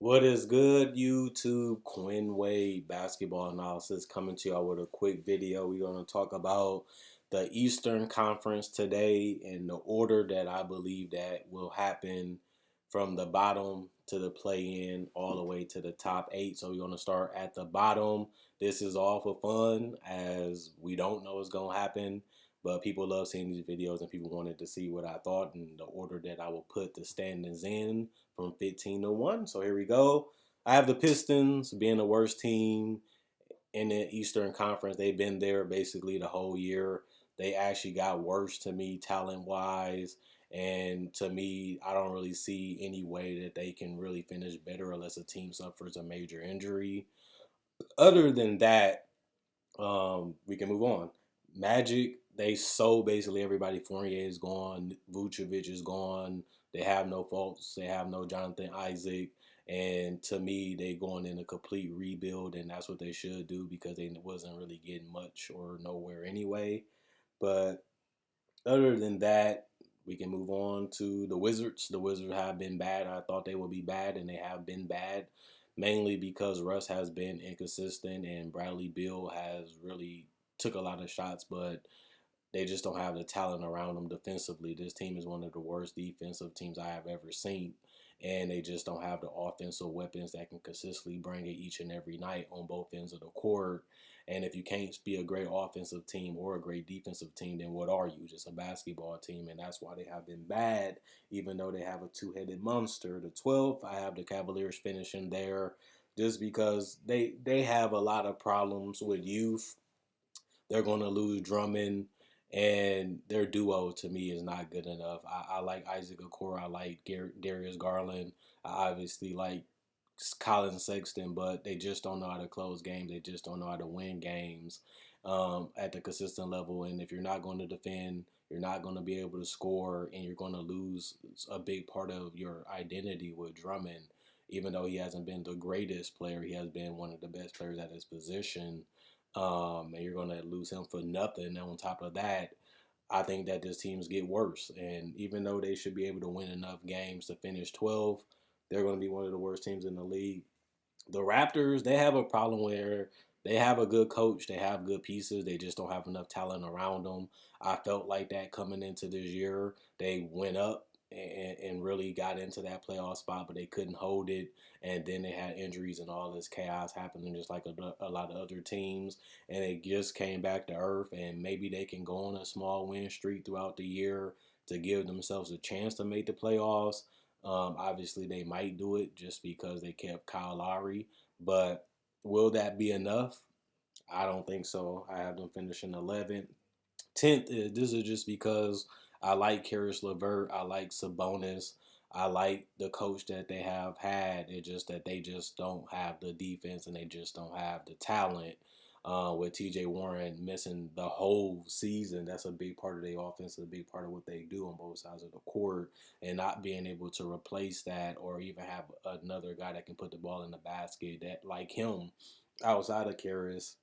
What is good, YouTube? Quinn Wade basketball analysis coming to y'all with a quick video. We're going to talk about the Eastern Conference today and the order that I believe that will happen from the bottom to the play-in all the way to the top eight. So we're going to start at the bottom. This is all for fun as we don't know what's going to happen. But people love seeing these videos and people wanted to see what I thought and the order that I will put the standings in from 15 to 1. So here we go. I have the Pistons being the worst team in the Eastern Conference. They've been there basically the whole year. They actually got worse to me talent wise. And to me, I don't really see any way that they can really finish better unless a team suffers a major injury. Other than that, we can move on. Magic, they sold basically everybody. Fournier is gone. Vucevic is gone. They have no faults. They have no Jonathan Isaac. And to me, they going in a complete rebuild, and that's what they should do because they wasn't really getting much or nowhere anyway. But other than that, we can move on to the Wizards. The Wizards have been bad. I thought they would be bad, and they have been bad, mainly because Russ has been inconsistent and Bradley Beal has really took a lot of shots, but they just don't have the talent around them defensively. This team is one of the worst defensive teams I have ever seen, and they just don't have the offensive weapons that can consistently bring it each and every night on both ends of the court. And if you can't be a great offensive team or a great defensive team, then what are you? Just a basketball team, and that's why they have been bad, even though they have a two-headed monster. The 12th, I have the Cavaliers finishing there just because they have a lot of problems with youth. They're going to lose Drummond, and their duo to me is not good enough. I like Isaac Okoro. I like Darius Garland. I obviously like Colin Sexton, but they just don't know how to close games. They just don't know how to win games at the consistent level. And if you're not going to defend, you're not going to be able to score, and you're going to lose a big part of your identity with Drummond. Even though he hasn't been the greatest player, he has been one of the best players at his position. And you're going to lose him for nothing. And on top of that, I think that this teams get worse. And even though they should be able to win enough games to finish 12, they're going to be one of the worst teams in the league. The Raptors, they have a problem where they have a good coach, they have good pieces, they just don't have enough talent around them. I felt like that coming into this year. They went up and really got into that playoff spot, but they couldn't hold it. And then they had injuries and all this chaos happening, just like a lot of other teams. And they just came back to earth, and maybe they can go on a small win streak throughout the year to give themselves a chance to make the playoffs. Obviously, they might do it just because they kept Kyle Lowry, but will that be enough? I don't think so. I have them finishing 11th. 10th, this is just because I like Karis LeVert. I like Sabonis. I like the coach that they have had. It's just that they just don't have the defense and they just don't have the talent. With TJ Warren missing the whole season, that's a big part of their offense, a big part of what they do on both sides of the court, and not being able to replace that or even have another guy that can put the ball in the basket that like him outside of Karis,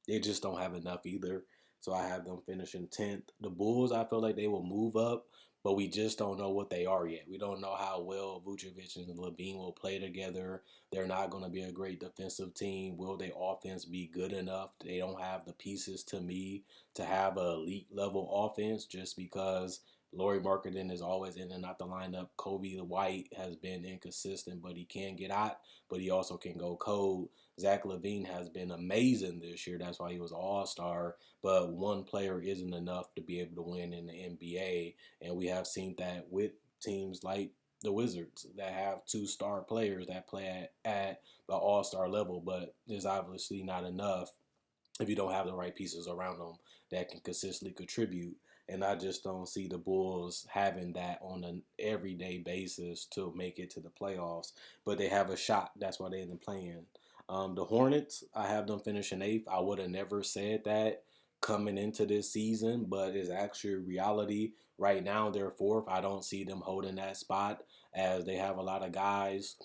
they just don't have enough either. So I have them finishing 10th. The Bulls, I feel like they will move up, but we just don't know what they are yet. We don't know how well Vucevic and Levine will play together. They're not going to be a great defensive team. Will their offense be good enough? They don't have the pieces to me to have an elite level offense just because Laurie Marketing is always in and out the lineup. Kobe White has been inconsistent, but he can get hot, but he also can go cold. Zach LaVine has been amazing this year. That's why he was an all-star. But one player isn't enough to be able to win in the NBA. And we have seen that with teams like the Wizards that have two-star players that play at the all-star level. But there's obviously not enough if you don't have the right pieces around them that can consistently contribute. And I just don't see the Bulls having that on an everyday basis to make it to the playoffs. But they have a shot. That's why they're in the playing. The Hornets, I have them finishing eighth. I would have never said that coming into this season, but it's actually reality. Right now, they're fourth. I don't see them holding that spot as they have a lot of guys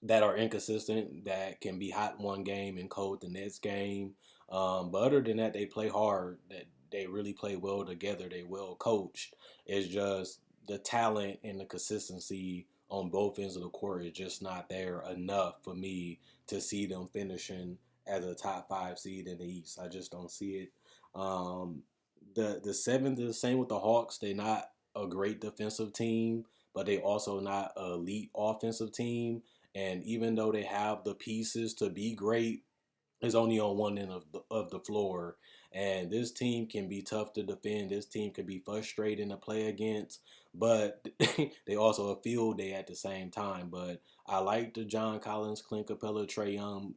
that are inconsistent that can be hot one game and cold the next game. But other than that, they play hard. That they really play well together. They well coached. It's just the talent and the consistency on both ends of the court is just not there enough for me to see them finishing as a top 5 seed in the East. I just don't see it. Um, the seventh is the same with the Hawks. They're not a great defensive team, but they also not an elite offensive team. And even though they have the pieces to be great, is only on one end of the floor. And this team can be tough to defend. This team can be frustrating to play against, but they also a field day at the same time. But I like the John Collins, Clint Capella, Trae Young,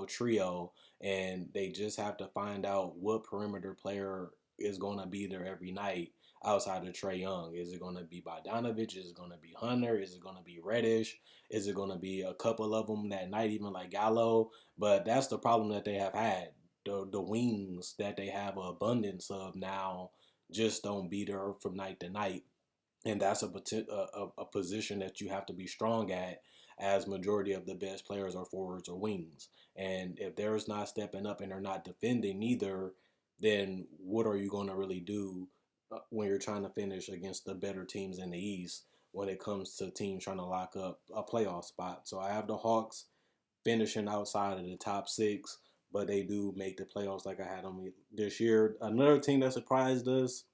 trio, and they just have to find out what perimeter player is going to be there every night outside of Trae Young. Is it going to be Bogdanovich? Is it going to be Hunter? Is it going to be Reddish? Is it going to be a couple of them that night, even like Gallo? But that's the problem that they have had. The wings that they have an abundance of now just don't beat her from night to night. And that's a position that you have to be strong at, as majority of the best players are forwards or wings. And if they're not stepping up and they're not defending either, then what are you going to really do when you're trying to finish against the better teams in the East when it comes to teams trying to lock up a playoff spot? So I have the Hawks finishing outside of the top six, but they do make the playoffs like I had them this year. Another team that surprised us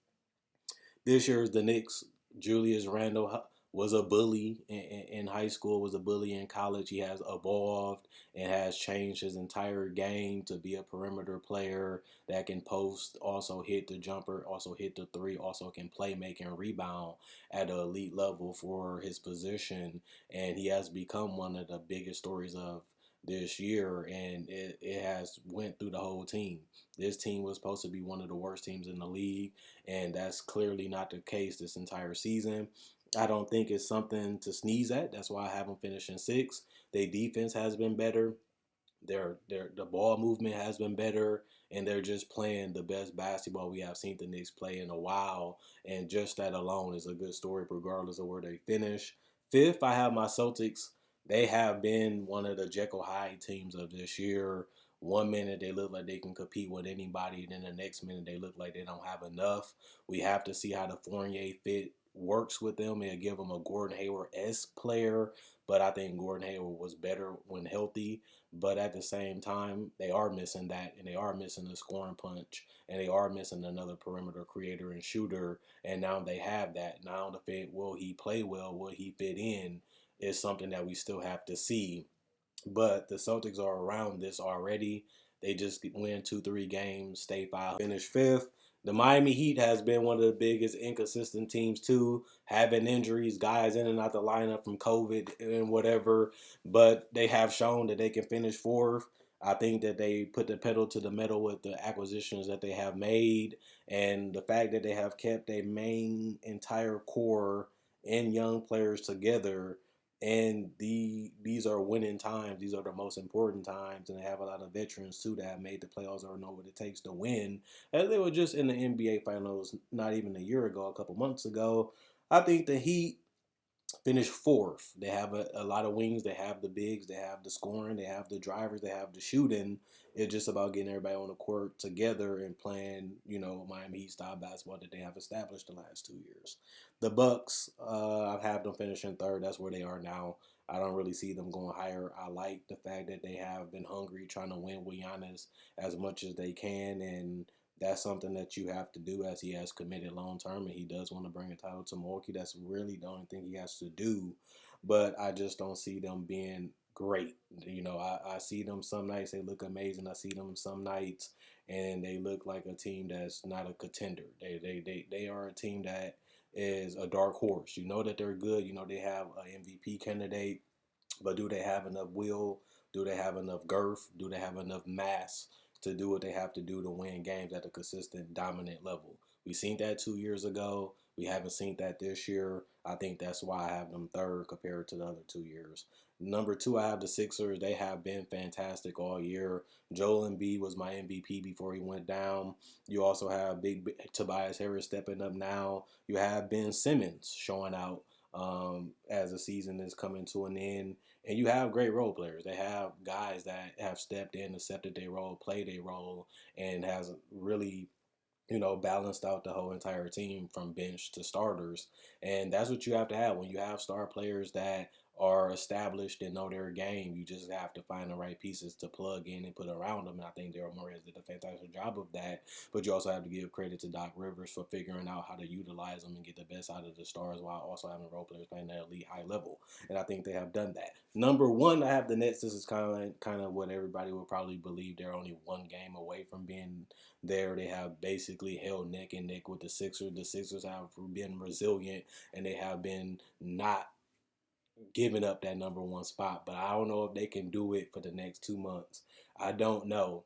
this year is the Knicks. Julius Randle was a bully in high school, was a bully in college. He has evolved and has changed his entire game to be a perimeter player that can post, also hit the jumper, also hit the three, also can play, make, and rebound at an elite level for his position. And he has become one of the biggest stories of this year, and it has went through the whole team. This team was supposed to be one of the worst teams in the league, and that's clearly not the case this entire season. I don't think it's something to sneeze at. That's why I have them finishing sixth. Their defense has been better. Their the ball movement has been better, and they're just playing the best basketball we have seen the Knicks play in a while. And just that alone is a good story, regardless of where they finish. Fifth, I have my Celtics. They have been one of the Jekyll Hyde teams of this year. One minute they look like they can compete with anybody, then the next minute they look like they don't have enough. We have to see how the Fournier fit works with them and give them a Gordon Hayward-esque player, but I think Gordon Hayward was better when healthy. But at the same time, they are missing that, and they are missing the scoring punch, and they are missing another perimeter creator and shooter. And now they have that. Now the fit, will he play well? Will he fit in? Is something that we still have to see. But the Celtics are around this already. They just win 2, 3 games, stay finish fifth. The Miami Heat has been one of the biggest inconsistent teams too, having injuries, guys in and out the lineup from COVID and whatever. But they have shown that they can finish fourth. I think that they put the pedal to the metal with the acquisitions that they have made, and the fact that they have kept their main entire core and young players together, and these are winning times. These are the most important times, and they have a lot of veterans too that have made the playoffs or know what it takes to win. As they were just in the NBA Finals not even a year ago, a couple months ago. I think the Heat finished fourth. They have a lot of wings. They have the bigs. They have the scoring. They have the drivers. They have the shooting. It's just about getting everybody on the court together and playing, Miami Heat style basketball that they have established the last 2 years. The Bucks, I have them finishing third. That's where they are now. I don't really see them going higher. I like the fact that they have been hungry, trying to win with Giannis as much as they can, and that's something that you have to do, as he has committed long term and he does want to bring a title to Milwaukee. That's really the only thing he has to do. But I just don't see them being great. I see them some nights, they look amazing. I see them some nights and they look like a team that's not a contender. They are a team that is a dark horse. You know that they're good. You know they have an MVP candidate, but do they have enough will? Do they have enough girth? Do they have enough mass to do what they have to do to win games at a consistent, dominant level? We seen that 2 years ago. We haven't seen that this year. I think that's why I have them third compared to the other 2 years. Number two, I have the Sixers. They have been fantastic all year. Joel Embiid was my MVP before he went down. You also have big Tobias Harris stepping up now. You have Ben Simmons showing out as the season is coming to an end. And you have great role players. They have guys that have stepped in, accepted their role, played their role, and has really balanced out the whole entire team from bench to starters. And that's what you have to have when you have star players that are established and know their game. You just have to find the right pieces to plug in and put around them. And I think Daryl Morey did a fantastic job of that. But you also have to give credit to Doc Rivers for figuring out how to utilize them and get the best out of the stars while also having role players playing at elite high level. And I think they have done that. Number one, I have the Nets. This is kind of what everybody would probably believe. They're only one game away from being there. They have basically held neck and neck with the Sixers. The Sixers have been resilient and they have been not giving up that number one spot. But I don't know if they can do it for the next 2 months. I don't know.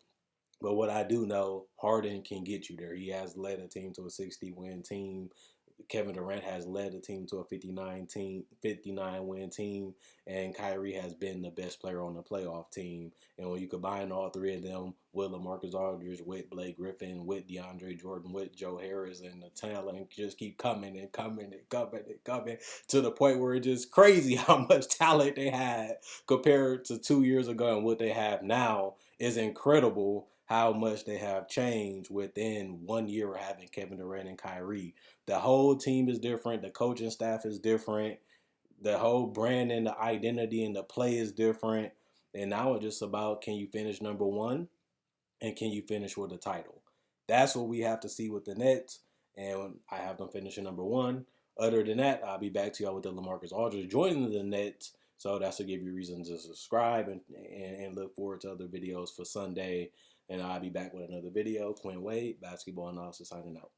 But what I do know, Harden can get you there. He has led a team to a 60-win team. Kevin Durant has led the team to a 59-win team, and Kyrie has been the best player on the playoff team. And when you combine all three of them with LaMarcus Aldridge, with Blake Griffin, with DeAndre Jordan, with Joe Harris, and the talent just keep coming and coming and coming and coming to the point where it's just crazy how much talent they had compared to 2 years ago, and what they have now is incredible. How much they have changed within 1 year of having Kevin Durant and Kyrie. The whole team is different. The coaching staff is different. The whole brand and the identity and the play is different. And now it's just about, can you finish number one and can you finish with a title? That's what we have to see with the Nets. And I have them finishing number one. Other than that, I'll be back to y'all with the LaMarcus Aldridge joining the Nets. So that's to give you reasons to subscribe and look forward to other videos for Sunday. And I'll be back with another video. Quinn Wade, Basketball Analysis, signing out.